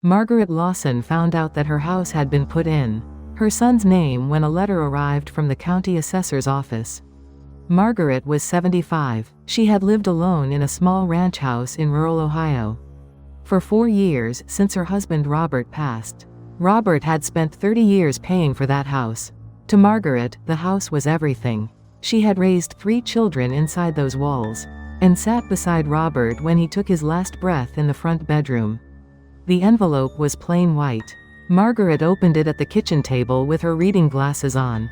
Margaret Lawson found out that her house had been put in her son's name when a letter arrived from the county assessor's office. Margaret was 75. She had lived alone in a small ranch house in rural Ohio for 4 years since her husband Robert passed. Robert had spent 30 years paying for that house. To Margaret, the house was everything. She had raised 3 children inside those walls, and sat beside Robert when he took his last breath in the front bedroom. The envelope was plain white. Margaret opened it at the kitchen table with her reading glasses on.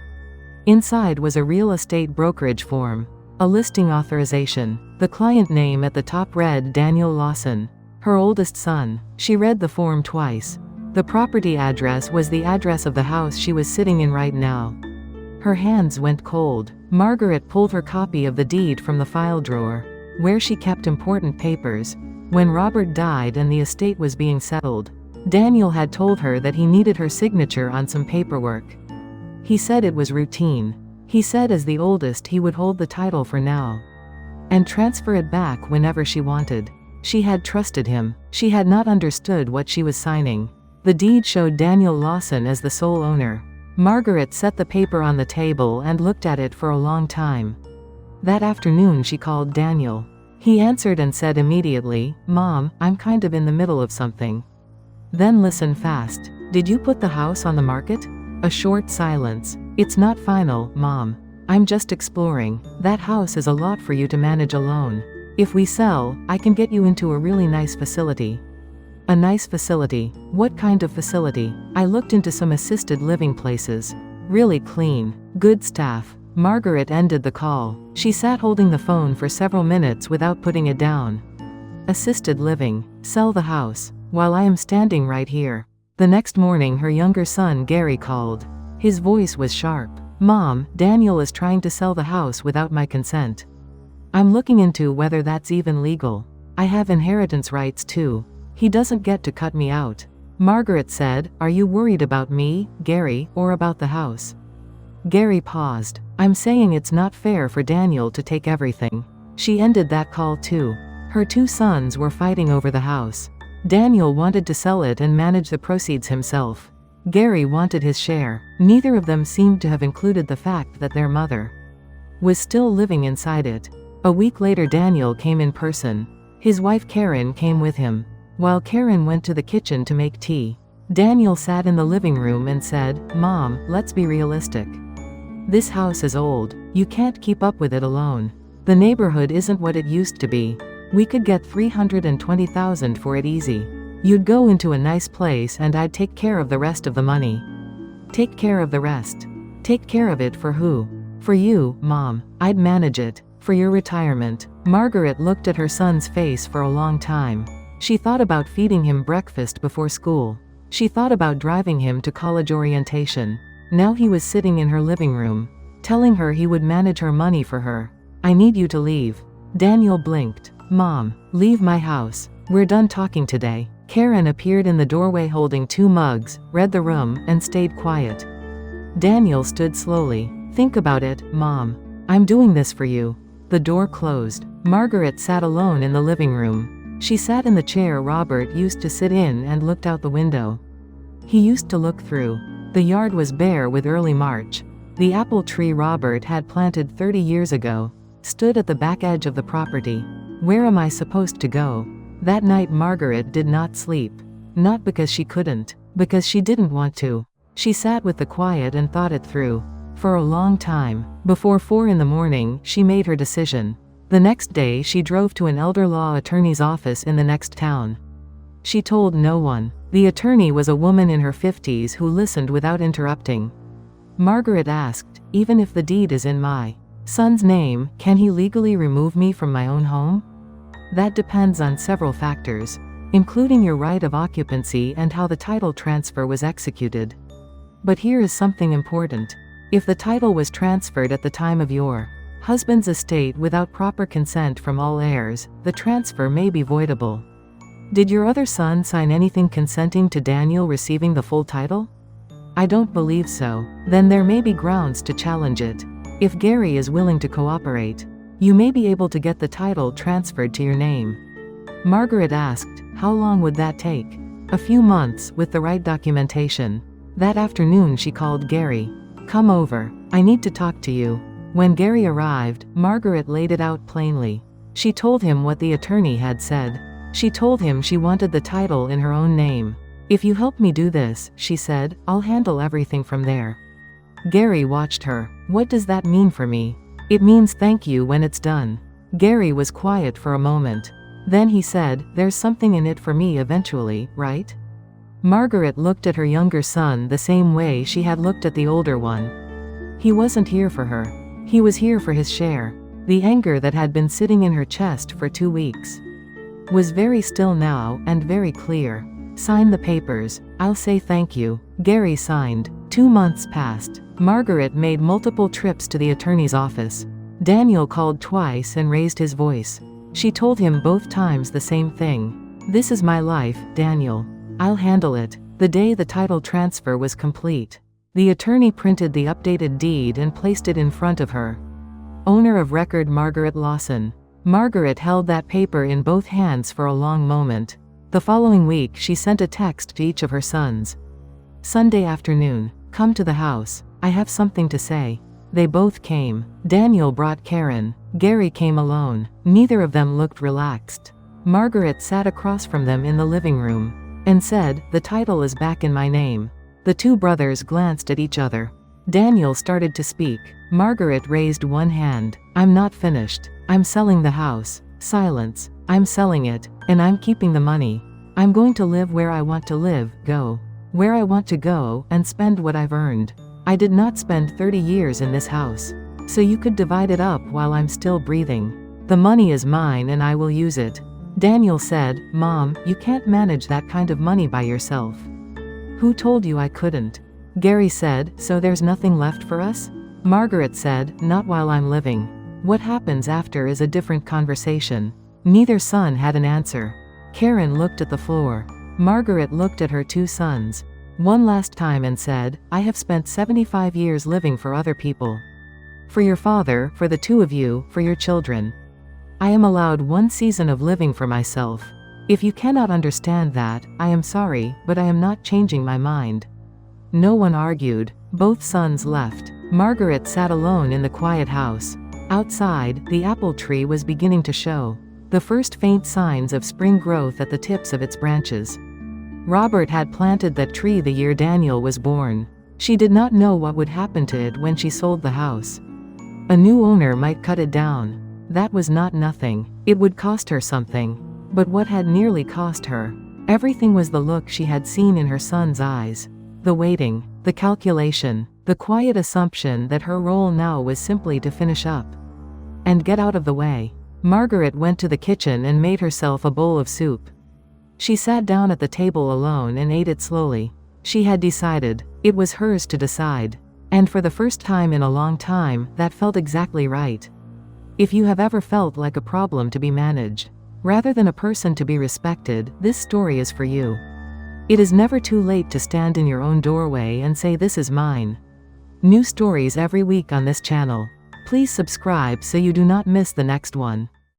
Inside was a real estate brokerage form, a listing authorization. The client name at the top read Daniel Lawson, her oldest son. She read the form twice. The property address was the address of the house she was sitting in right now. Her hands went cold. Margaret pulled her copy of the deed from the file drawer, where she kept important papers. When Robert died and the estate was being settled, Daniel had told her that he needed her signature on some paperwork. He said it was routine. He said as the oldest he would hold the title for now, and transfer it back whenever she wanted. She had trusted him. She had not understood what she was signing. The deed showed Daniel Lawson as the sole owner. Margaret set the paper on the table and looked at it for a long time. That afternoon she called Daniel. He answered and said immediately, "Mom, I'm kind of in the middle of something." Then listen fast. "Did you put the house on the market?" A short silence. "It's not final, Mom. I'm just exploring. That house is a lot for you to manage alone. If we sell, I can get you into a really nice facility." "A nice facility? What kind of facility?" "I looked into some assisted living places. Really clean. Good staff." Margaret ended the call. She sat holding the phone for several minutes without putting it down. "Assisted living. Sell the house. While I am standing right here." The next morning her younger son Gary called. His voice was sharp. "Mom, Daniel is trying to sell the house without my consent. I'm looking into whether that's even legal. I have inheritance rights too. He doesn't get to cut me out." Margaret said, "Are you worried about me, Gary, or about the house?" Gary paused. "I'm saying it's not fair for Daniel to take everything." She ended that call too. Her 2 sons were fighting over the house. Daniel wanted to sell it and manage the proceeds himself. Gary wanted his share. Neither of them seemed to have included the fact that their mother was still living inside it. A week later Daniel came in person. His wife Karen came with him. While Karen went to the kitchen to make tea, Daniel sat in the living room and said, "Mom, let's be realistic. This house is old. You can't keep up with it alone. The neighborhood isn't what it used to be. We could get $320,000 for it easy. You'd go into a nice place and I'd take care of the rest of the money." "Take care of the rest? Take care of it for who?" "For you, Mom. I'd manage it. For your retirement." Margaret looked at her son's face for a long time. She thought about feeding him breakfast before school. She thought about driving him to college orientation. Now he was sitting in her living room, telling her he would manage her money for her. "I need you to leave." Daniel blinked. "Mom, leave my house. We're done talking today." Karen appeared in the doorway holding 2 mugs, read the room, and stayed quiet. Daniel stood slowly. "Think about it, Mom. I'm doing this for you." The door closed. Margaret sat alone in the living room. She sat in the chair Robert used to sit in and looked out the window. He used to look through. The yard was bare with early March. The apple tree Robert had planted 30 years ago stood at the back edge of the property. "Where am I supposed to go?" That night Margaret did not sleep. Not because she couldn't, because she didn't want to. She sat with the quiet and thought it through. For a long time. Before 4 in the morning, she made her decision. The next day she drove to an elder law attorney's office in the next town. She told no one. The attorney was a woman in her 50s who listened without interrupting. Margaret asked, "Even if the deed is in my son's name, can he legally remove me from my own home?" "That depends on several factors, including your right of occupancy and how the title transfer was executed. But here is something important. If the title was transferred at the time of your husband's estate without proper consent from all heirs, the transfer may be voidable." "Did your other son sign anything consenting to Daniel receiving the full title?" "I don't believe so." "Then there may be grounds to challenge it. If Gary is willing to cooperate, you may be able to get the title transferred to your name." Margaret asked, "How long would that take?" A few months, with the right documentation. That afternoon she called Gary. "Come over. I need to talk to you." When Gary arrived, Margaret laid it out plainly. She told him what the attorney had said. She told him she wanted the title in her own name. "If you help me do this," she said, "I'll handle everything from there." Gary watched her. "What does that mean for me?" "It means thank you when it's done." Gary was quiet for a moment. Then he said, "There's something in it for me eventually, right?" Margaret looked at her younger son the same way she had looked at the older one. He wasn't here for her. He was here for his share. The anger that had been sitting in her chest for 2 weeks was very still now, and very clear. "Sign the papers. I'll say thank you." Gary signed. 2 months passed. Margaret made multiple trips to the attorney's office. Daniel called twice and raised his voice. She told him both times the same thing. "This is my life, Daniel. I'll handle it." The day the title transfer was complete, the attorney printed the updated deed and placed it in front of her. Owner of record Margaret Lawson. Margaret held that paper in both hands for a long moment. The following week she sent a text to each of her sons. "Sunday afternoon. Come to the house. I have something to say." They both came. Daniel brought Karen. Gary came alone. Neither of them looked relaxed. Margaret sat across from them in the living room and said, "The title is back in my name." The two brothers glanced at each other. Daniel started to speak. Margaret raised one hand. "I'm not finished. I'm selling the house." Silence. "I'm selling it, and I'm keeping the money. I'm going to live where I want to live, go where I want to go, and spend what I've earned. I did not spend 30 years in this house. So you could divide it up while I'm still breathing. The money is mine and I will use it." Daniel said, "Mom, you can't manage that kind of money by yourself." "Who told you I couldn't?" Gary said, "So there's nothing left for us?" Margaret said, "Not while I'm living. What happens after is a different conversation." Neither son had an answer. Karen looked at the floor. Margaret looked at her two sons one last time and said, "I have spent 75 years living for other people. For your father, for the two of you, for your children. I am allowed 1 season of living for myself. If you cannot understand that, I am sorry, but I am not changing my mind." No one argued. Both sons left. Margaret sat alone in the quiet house. Outside, the apple tree was beginning to show the first faint signs of spring growth at the tips of its branches. Robert had planted that tree the year Daniel was born. She did not know what would happen to it when she sold the house. A new owner might cut it down. That was not nothing. It would cost her something. But what had nearly cost her everything was the look she had seen in her son's eyes. The waiting, the calculation, the quiet assumption that her role now was simply to finish up and get out of the way. Margaret went to the kitchen and made herself a bowl of soup. She sat down at the table alone and ate it slowly. She had decided. It was hers to decide. And for the first time in a long time, that felt exactly right. If you have ever felt like a problem to be managed, rather than a person to be respected, this story is for you. It is never too late to stand in your own doorway and say, "This is mine." New stories every week on this channel. Please subscribe so you do not miss the next one.